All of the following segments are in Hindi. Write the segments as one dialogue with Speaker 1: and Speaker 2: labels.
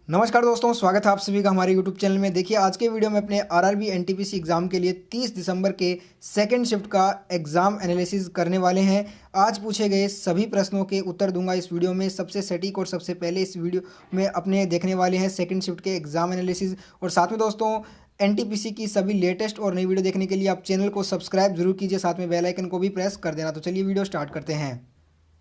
Speaker 1: नमस्कार दोस्तों, स्वागत है आप सभी का हमारे YouTube चैनल में। देखिए आज के वीडियो में अपने आरआरबी एनटीपीसी एग्ज़ाम के लिए 30 दिसंबर के सेकंड शिफ्ट का एग्ज़ाम एनालिसिस करने वाले हैं। आज पूछे गए सभी प्रश्नों के उत्तर दूंगा इस वीडियो में। सबसे सटीक और सबसे पहले इस वीडियो में अपने देखने वाले हैं सेकंड शिफ्ट के एग्ज़ाम एनालिसिस। और साथ में दोस्तों एनटीपीसी की सभी लेटेस्ट और नई वीडियो देखने के लिए आप चैनल को सब्सक्राइब जरूर कीजिए, साथ में बेल आइकन को भी प्रेस कर देना। तो चलिए वीडियो स्टार्ट करते हैं।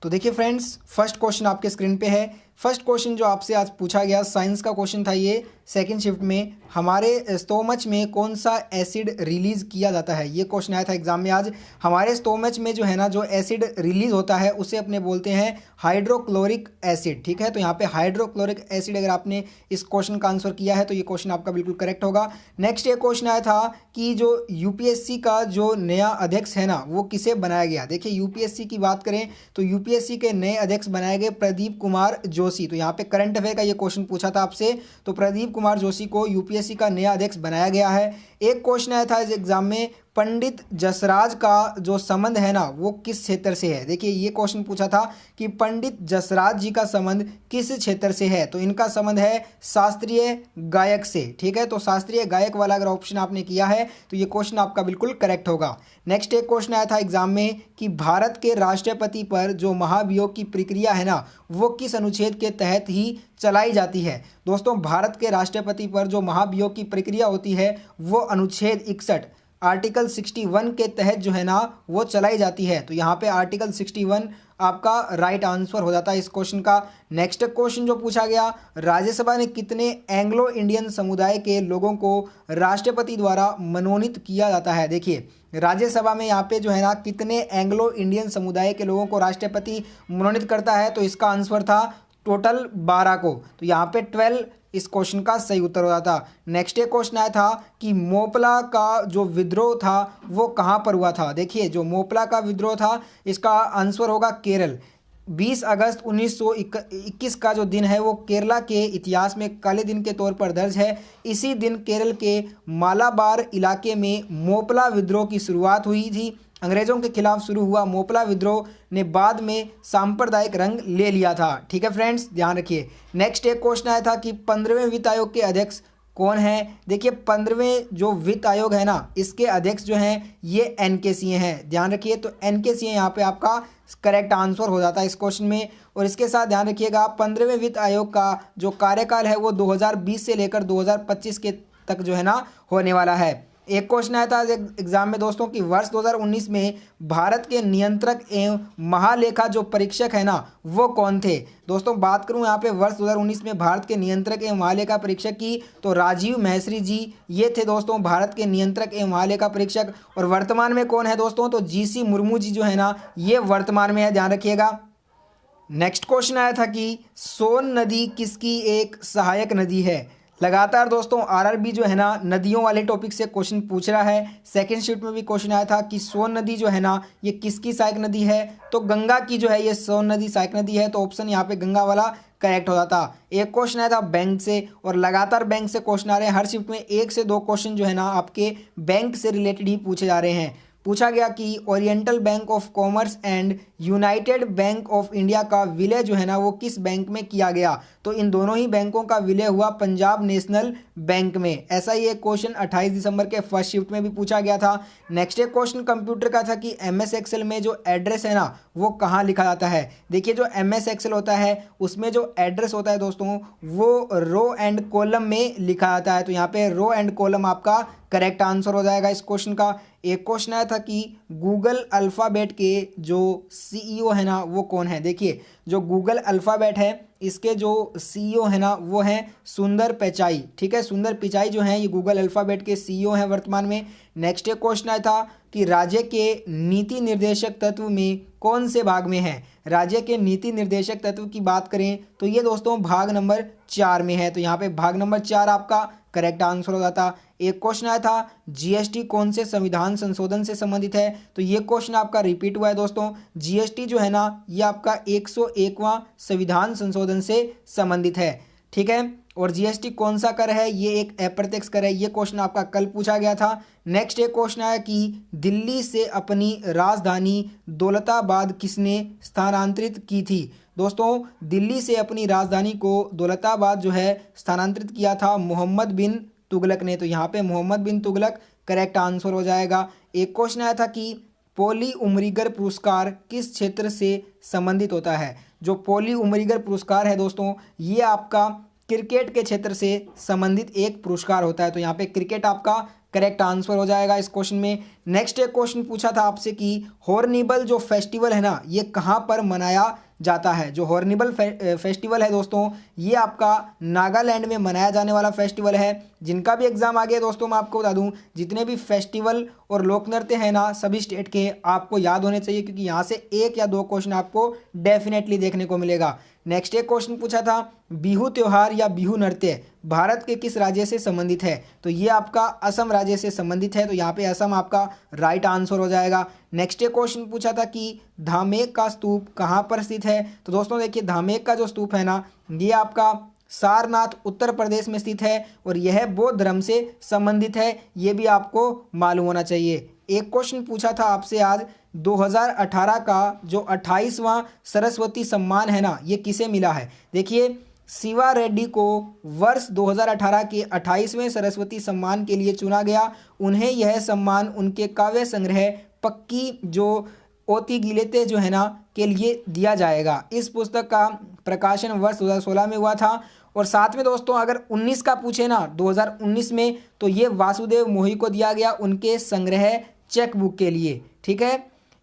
Speaker 1: तो देखिए फ्रेंड्स, फर्स्ट क्वेश्चन आपके स्क्रीन पे है। फर्स्ट क्वेश्चन जो आपसे आज पूछा गया साइंस का क्वेश्चन था ये सेकंड शिफ्ट में, हमारे स्टोमच में कौन सा एसिड रिलीज किया जाता है। ये क्वेश्चन आया था एग्जाम में आज। हमारे स्टोमच में जो है ना, जो एसिड रिलीज होता है उसे अपने बोलते हैं हाइड्रोक्लोरिक एसिड। ठीक है, तो यहाँ पे हाइड्रोक्लोरिक एसिड अगर आपने इस क्वेश्चन का आंसर किया है तो ये क्वेश्चन आपका बिल्कुल करेक्ट होगा। नेक्स्ट ये क्वेश्चन आया था कि जो यूपीएससी का जो नया अध्यक्ष है ना, वो किसे बनाया गया। देखिए यूपीएससी की बात करें तो यूपीएससी के नए अध्यक्ष बनाए गए प्रदीप कुमार जोशी। तो यहाँ पे करंट अफेयर का ये क्वेश्चन पूछा था आपसे, तो प्रदीप कुमार जोशी को यूपीएससी का नया अध्यक्ष बनाया गया है। एक क्वेश्चन आया था इस एग्जाम में, पंडित जसराज का जो संबंध है ना वो किस क्षेत्र से है। देखिए ये क्वेश्चन पूछा था कि पंडित जसराज जी का संबंध किस क्षेत्र से है, तो इनका संबंध है शास्त्रीय गायक से। ठीक है, तो शास्त्रीय गायक वाला अगर ऑप्शन आपने किया है तो ये क्वेश्चन आपका बिल्कुल करेक्ट होगा। नेक्स्ट एक क्वेश्चन आया था एग्जाम में कि भारत के राष्ट्रपति पर जो महाभियोग की प्रक्रिया है ना, वो किस अनुच्छेद के तहत ही चलाई जाती है। दोस्तों भारत के राष्ट्रपति पर जो महाभियोग की प्रक्रिया होती है वो अनुच्छेद 61 आर्टिकल 61 के तहत जो है ना वो चलाई जाती है। तो यहाँ पे आर्टिकल 61 आपका राइट आंसर हो जाता है इस क्वेश्चन का। नेक्स्ट क्वेश्चन जो पूछा गया, राज्यसभा ने कितने एंग्लो इंडियन समुदाय के लोगों को राष्ट्रपति द्वारा मनोनीत किया जाता है। देखिए राज्यसभा में यहाँ पे जो है ना कितने एंग्लो इंडियन समुदाय के लोगों को राष्ट्रपति मनोनीत करता है, तो इसका आंसर था टोटल 12 को। तो यहाँ पे 12 इस क्वेश्चन का सही उत्तर हो जाता। नेक्स्ट एक क्वेश्चन आया था कि मोपला का जो विद्रोह था वो कहाँ पर हुआ था। देखिए जो मोपला का विद्रोह था इसका आंसर होगा केरल। 20 अगस्त 1921 का जो दिन है वो केरला के इतिहास में काले दिन के तौर पर दर्ज है। इसी दिन केरल के मालाबार इलाके में मोपला विद्रोह की शुरुआत हुई थी। अंग्रेजों के खिलाफ शुरू हुआ मोपला विद्रोह ने बाद में सांप्रदायिक रंग ले लिया था। ठीक है फ्रेंड्स, ध्यान रखिए। नेक्स्ट एक क्वेश्चन आया था कि 15वें वित्त आयोग के अध्यक्ष कौन है। देखिए 15वें जो वित्त आयोग है ना, इसके अध्यक्ष जो हैं ये एन.के. सिंह हैं। ध्यान रखिए, तो एन.के. सिंह यहाँ पे आपका करेक्ट आंसर हो जाता है इस क्वेश्चन में। और इसके साथ ध्यान रखिएगा 15वें वित्त आयोग का जो कार्यकाल है वो 2020 से लेकर 2025 के तक जो है ना होने वाला है। एक क्वेश्चन आया था एग्जाम में दोस्तों कि वर्ष 2019 में भारत के नियंत्रक एवं महालेखा जो परीक्षक है ना वो कौन थे। दोस्तों बात करूं यहाँ पे वर्ष 2019 में भारत के नियंत्रक एवं महालेखा परीक्षक की, तो राजीव महर्षि जी ये थे दोस्तों भारत के नियंत्रक एवं महालेखा परीक्षक। और वर्तमान में कौन है दोस्तों, तो जी.सी. मुर्मू जी जो है ना ये वर्तमान में है, ध्यान रखिएगा। नेक्स्ट क्वेश्चन आया था कि सोन नदी किसकी एक सहायक नदी है। लगातार दोस्तों आरआरबी जो है ना नदियों वाले टॉपिक से क्वेश्चन पूछ रहा है। सेकंड शिफ्ट में भी क्वेश्चन आया था कि सोन नदी जो है ना ये किसकी सहायक नदी है, तो गंगा की जो है ये सोन नदी सहायक नदी है। तो ऑप्शन यहाँ पे गंगा वाला करेक्ट हो जाता। एक क्वेश्चन आया था बैंक से, और लगातार बैंक से क्वेश्चन आ रहे हैं। हर शिफ्ट में 1 से 2 क्वेश्चन जो है ना आपके बैंक से रिलेटेड ही पूछे जा रहे हैं। पूछा गया कि oriental bank of commerce and United bank of India का विलय जो है ना वो किस बैंक में किया गया, तो इन दोनों ही बैंकों का विलय हुआ पंजाब नेशनल बैंक में। ऐसा ही एक क्वेश्चन 28 दिसंबर के फर्स्ट शिफ्ट में भी पूछा गया था। नेक्स्ट एक क्वेश्चन कंप्यूटर का था कि एमएस एक्सेल में जो एड्रेस है ना वो कहाँ लिखा जाता है। देखिए जो एमएस एक्सेल होता है उसमें जो एड्रेस होता है दोस्तों वो रो एंड कॉलम में लिखा जाता है। तो यहाँ पे रो एंड कॉलम आपका करेक्ट आंसर हो जाएगा इस क्वेश्चन का। एक क्वेश्चन आया था कि गूगल अल्फ़ाबेट के जो सीईओ है ना वो कौन है। देखिए जो गूगल अल्फ़ाबेट है इसके जो सीईओ है ना वो हैं सुंदर पिचाई। ठीक है, सुंदर पिचाई जो हैं ये गूगल अल्फ़ाबेट के सीईओ हैं वर्तमान में। नेक्स्ट एक क्वेश्चन आया था कि राज्य के नीति निर्देशक तत्व में कौन से भाग में है। राज्य के नीति निर्देशक तत्व की बात करें तो ये दोस्तों भाग नंबर 4 में है। तो यहाँ पे भाग नंबर 4 आपका करेक्ट आंसर हो जाता। एक क्वेश्चन आया था जीएसटी कौन से संविधान संशोधन से संबंधित है, तो ये क्वेश्चन आपका रिपीट हुआ है दोस्तों। जीएसटी जो है ना ये आपका 101वां संविधान संशोधन से संबंधित है। ठीक है, और जीएसटी कौन सा कर है? ये एक अप्रत्यक्ष कर है। ये क्वेश्चन आपका कल पूछा गया था। नेक्स्ट एक क्वेश्चन आया कि दिल्ली से अपनी राजधानी दौलताबाद किसने स्थानांतरित की थी? दोस्तों, दिल्ली से अपनी राजधानी को दौलताबाद जो है स्थानांतरित किया था मोहम्मद बिन तुगलक ने। तो यहाँ पे मोहम्मद बिन तुगलक करेक्ट आंसर हो जाएगा। एक क्वेश्चन आया था कि पॉली उमरीगर पुरस्कार किस क्षेत्र से संबंधित होता है? जो पॉली उमरीगर पुरस्कार है दोस्तों, ये आपका क्रिकेट के क्षेत्र से संबंधित एक पुरस्कार होता है। तो यहाँ पे क्रिकेट आपका करेक्ट आंसर हो जाएगा इस क्वेश्चन में। नेक्स्ट एक क्वेश्चन पूछा था आपसे कि हॉर्निबल जो फेस्टिवल है ना, ये कहाँ पर मनाया जाता है? जो हॉर्निबल फेस्टिवल है दोस्तों, ये आपका नागालैंड में मनाया जाने वाला फेस्टिवल है। जिनका भी एग्जाम आ गया दोस्तों, मैं आपको बता दूं, जितने भी फेस्टिवल और लोक नृत्य है ना सभी स्टेट के, आपको याद होने चाहिए, क्योंकि यहाँ से 1 या 2 क्वेश्चन आपको डेफिनेटली देखने को मिलेगा। नेक्स्ट एक क्वेश्चन पूछा था बिहू त्योहार या बिहू नृत्य भारत के किस राज्य से संबंधित है? तो ये आपका असम राज्य से संबंधित है। तो यहाँ पे असम आपका राइट आंसर हो जाएगा। नेक्स्ट एक क्वेश्चन पूछा था कि धामेक का स्तूप कहाँ पर स्थित है? तो दोस्तों देखिए, धामेक का जो स्तूप है ना, ये आपका सारनाथ उत्तर प्रदेश में स्थित है और यह बौद्ध धर्म से संबंधित है। ये भी आपको मालूम होना चाहिए। एक क्वेश्चन पूछा था आपसे आज, 2018 का जो 28वां सरस्वती सम्मान है ना, ये किसे मिला है? देखिए, शिवा रेड्डी को वर्ष 2018 के 28वें सरस्वती सम्मान के लिए चुना गया। उन्हें यह सम्मान उनके काव्य संग्रह पक्की जो ओती गिलेते जो है ना के लिए दिया जाएगा। इस पुस्तक का प्रकाशन वर्ष 2016 में हुआ था। और साथ में दोस्तों, अगर 19 का पूछे ना 2019 में, तो ये वासुदेव मोही को दिया गया उनके संग्रह चेक बुक के लिए। ठीक है।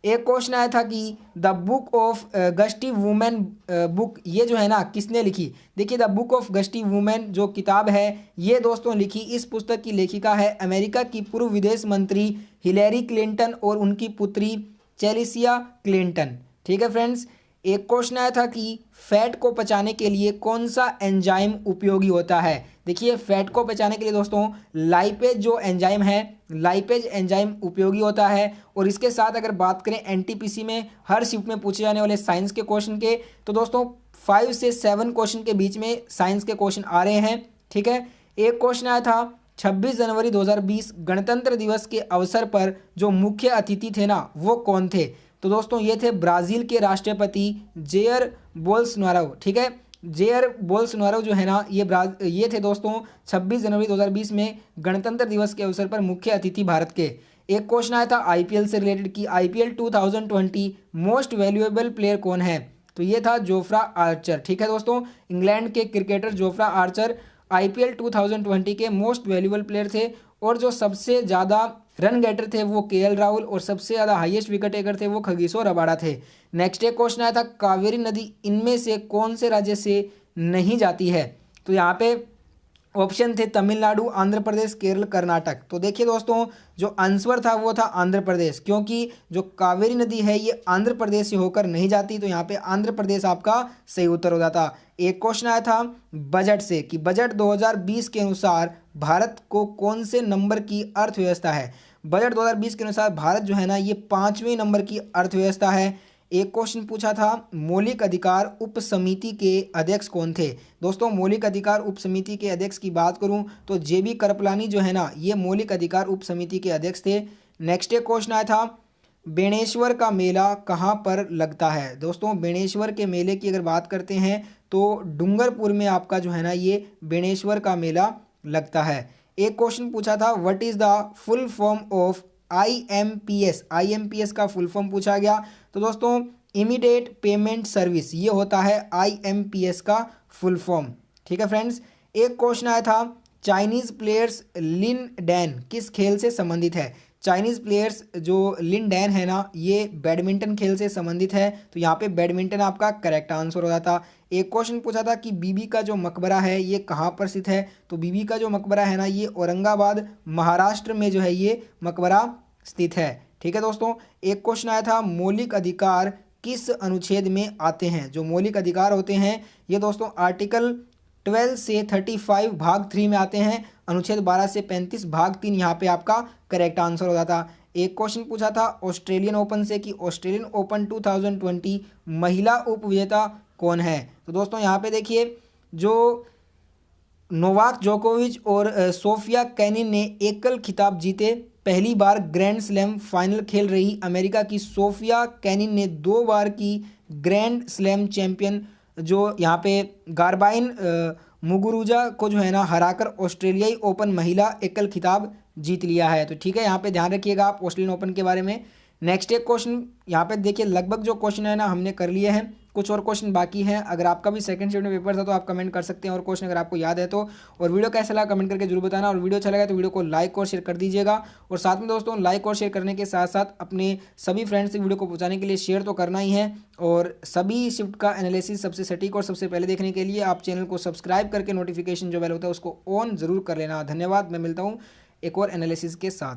Speaker 1: एक क्वेश्चन आया था कि the book of gusty women book, ये जो है ना किसने लिखी? देखिए, the book of gusty women जो किताब है, ये दोस्तों लिखी, इस पुस्तक की लेखिका है अमेरिका की पूर्व विदेश मंत्री हिलेरी क्लिंटन और उनकी पुत्री चेलिसिया क्लिंटन। ठीक है फ्रेंड्स। एक क्वेश्चन आया था कि फैट को पचाने के लिए कौन सा एंजाइम उपयोगी होता है? देखिए, फैट को पचाने के लिए दोस्तों लाइपेज जो एंजाइम है, लाइपेज एंजाइम उपयोगी होता है। और इसके साथ अगर बात करें एनटीपीसी में हर शिफ्ट में पूछे जाने वाले साइंस के क्वेश्चन के, तो दोस्तों 5 से 7 क्वेश्चन के बीच में साइंस के क्वेश्चन आ रहे हैं। ठीक है। एक क्वेश्चन आया था 26 जनवरी 2020 गणतंत्र दिवस के अवसर पर जो मुख्य अतिथि थे ना, वो कौन थे? तो दोस्तों ये थे ब्राज़ील के राष्ट्रपति जेयर बोल्सोनारो। ठीक है। जेयर बोल्सोनारो जो है ना, ये थे दोस्तों 26 जनवरी 2020 में गणतंत्र दिवस के अवसर पर मुख्य अतिथि भारत के। एक क्वेश्चन आया था आईपीएल से रिलेटेड कि आईपीएल 2020 मोस्ट वैल्यूएबल प्लेयर कौन है? तो ये था जोफ्रा आर्चर। ठीक है दोस्तों, इंग्लैंड के क्रिकेटर जोफ्रा आर्चर आईपीएल 2020 के मोस्ट वैल्यूएबल प्लेयर थे। और जो सबसे ज़्यादा रन गेटर थे वो केएल राहुल, और सबसे ज़्यादा हाईएस्ट विकेट टेकर थे वो खगीसो रबाड़ा थे। नेक्स्ट एक क्वेश्चन आया था कावेरी नदी इनमें से कौन से राज्य से नहीं जाती है? तो यहाँ पे ऑप्शन थे तमिलनाडु, आंध्र प्रदेश, केरल, कर्नाटक। तो देखिए दोस्तों, जो आंसर था वो था आंध्र प्रदेश, क्योंकि जो कावेरी नदी है ये आंध्र प्रदेश से होकर नहीं जाती। तो यहाँ पे आंध्र प्रदेश आपका सही उत्तर हो जाता। एक क्वेश्चन आया था बजट से कि बजट 2020 के अनुसार भारत को कौन से नंबर की अर्थव्यवस्था है? बजट 2020 के अनुसार भारत जो है ना, ये 5वें नंबर की अर्थव्यवस्था है। एक क्वेश्चन पूछा था मौलिक अधिकार उप समिति के अध्यक्ष कौन थे? दोस्तों, मौलिक अधिकार उप समिति के अध्यक्ष की बात करूं तो जेबी कृपलानी जो है ना, ये मौलिक अधिकार उप समिति के अध्यक्ष थे। नेक्स्ट एक क्वेश्चन आया था बेणेश्वर का मेला कहाँ पर लगता है? दोस्तों, बेणेश्वर के मेले की अगर बात करते हैं तो डूंगरपुर में आपका जो है ना, ये बेणेश्वर का मेला लगता है। एक क्वेश्चन पूछा था what is the full form of IMPS? IMPS का फुल फॉर्म पूछा गया। तो दोस्तों, इमीडिएट पेमेंट सर्विस, ये होता है आईएमपीएस का फुल फॉर्म। ठीक है फ्रेंड्स। एक क्वेश्चन आया था चाइनीज़ प्लेयर्स लिन डैन किस खेल से संबंधित है? चाइनीज़ प्लेयर्स जो लिन डैन है ना, ये बैडमिंटन खेल से संबंधित है। तो यहाँ पे बैडमिंटन आपका करेक्ट आंसर हो जाता। एक क्वेश्चन पूछा था कि बीबी का जो मकबरा है ये कहाँ पर स्थित है? तो बीबी का जो मकबरा है ना, ये औरंगाबाद महाराष्ट्र में जो है ये मकबरा स्थित है। ठीक है दोस्तों। एक क्वेश्चन आया था मौलिक अधिकार किस अनुच्छेद में आते हैं? जो मौलिक अधिकार होते हैं ये दोस्तों आर्टिकल 12 से 35 भाग 3 में आते हैं। अनुच्छेद 12 से 35 भाग 3 यहाँ पे आपका करेक्ट आंसर हो जाता। एक क्वेश्चन पूछा था ऑस्ट्रेलियन ओपन से कि ऑस्ट्रेलियन ओपन 2020 महिला उपविजेता कौन है? तो दोस्तों यहाँ पे देखिए, जो नोवाक जोकोविच और सोफिया केनिन ने एकल खिताब जीते। पहली बार ग्रैंड स्लैम फाइनल खेल रही अमेरिका की सोफिया केनिन ने 2 बार की ग्रैंड स्लैम चैंपियन जो यहाँ पे गार्बाइन मुगुरुजा को जो है ना हराकर ऑस्ट्रेलियाई ओपन महिला एकल खिताब जीत लिया है। तो ठीक है, यहाँ पे ध्यान रखिएगा आप ऑस्ट्रेलियन ओपन के बारे में। नेक्स्ट एक क्वेश्चन यहाँ पे देखिए, लगभग जो क्वेश्चन है ना हमने कर लिए हैं, कुछ और क्वेश्चन बाकी हैं। अगर आपका भी सेकंड शिफ्ट में पेपर था तो आप कमेंट कर सकते हैं और क्वेश्चन अगर आपको याद है तो। और वीडियो कैसा लगा कमेंट करके जरूर बताना, और वीडियो अच्छा लगा तो वीडियो को लाइक और शेयर कर दीजिएगा। और साथ में दोस्तों, लाइक और शेयर करने के साथ साथ अपने सभी फ्रेंड्स से वीडियो को पहुंचाने के लिए शेयर तो करना ही है। और सभी शिफ्ट का एनालिसिस सबसे सटीक और सबसे पहले देखने के लिए आप चैनल को सब्सक्राइब करके नोटिफिकेशन जो बेल होता है उसको ऑन जरूर कर लेना। धन्यवाद, मैं मिलता हूँ एक और एनालिसिस के साथ।